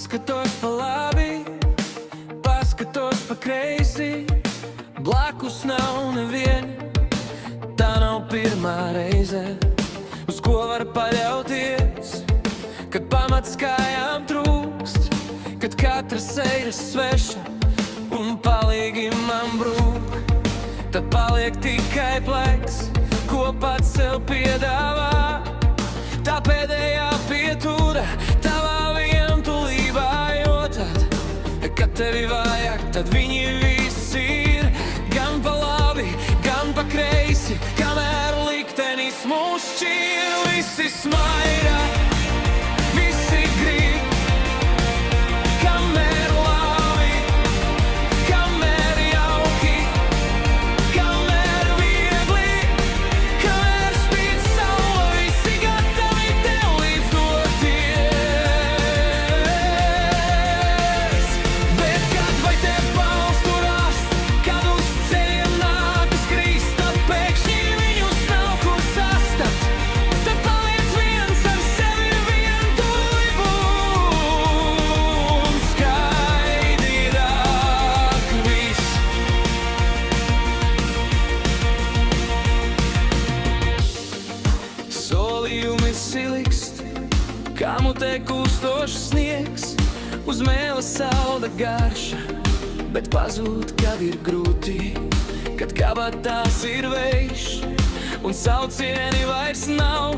Paskatos pa labi, paskatos pa kreisi, blakus nav neviena, tā nav pirmā reize, uz ko var paļauties, kad pamats kājām trūkst, kad katra seja ir sveša un palīgi man brūk. Tad paliek tikai pleks, ko pats sev piedāvā, tā pēdējā pietura tavā vientulībā, jo tad, kad tevi vajag, tad viņi visi ir gan pa labi, gan pa kreisi, kamēr liktenis mūs šķir. Visi smaida, visi grib, kamēr labi, kamēr jauki, kamēr viegli, kamēr spīd saule, visi gatavi tev līdzdoties. Bet kad vai tev balstu rast, kad uz ceļiem nākas krist, tad pēkšņi viņus nav kur sastapt, tad paliec viens ar sevi vientuļi un skaidrāk viss. Solījumi silikst, kā mutē kūstošs sniegs, uz mēles salda garša, bet pazūd, kad ir grūti, kad kabatās ir vējš un saucieni vairs nav.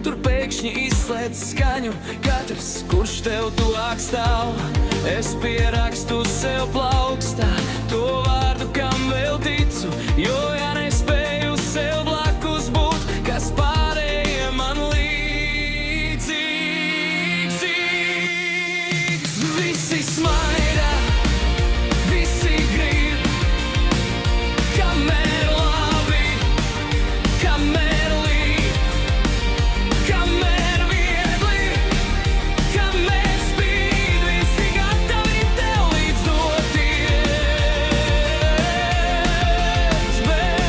Tur pēkšņi izslēdz skaņu katrs, kurš tev tuvāk stāv. Es pierakstu sev plaukstā to vārdu, kam vēl ticu, jo ja nespēju sev blakus būt, kas pārējiem man līdzīgs. Visi smaida, visi grib, kamēr labi, kamēr līd, kamēr viegli, kamēr spīd, visi gatavi tev līdzdoties. Bet,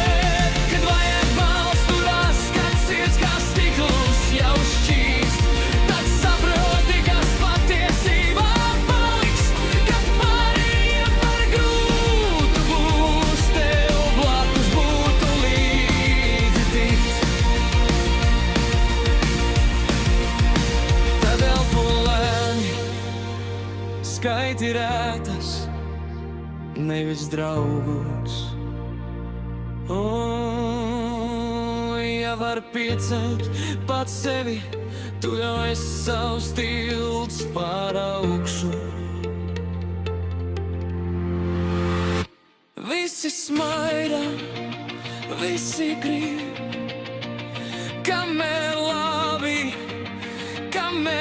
kad vajag balstu rast, kad sirds kā stikls jau šķīst, tad saproti, kas patiesībā paliks, kad pārējiem par grūtu būs tev blakus būtu līdzi tikt. Tad elpo lēni, skaiti rētas, nevis draugus. Ja var piecelt pats sevi, tu jau esi savs tilts pār augšu. Visi smaida, visi grib, kamēr labi, kamēr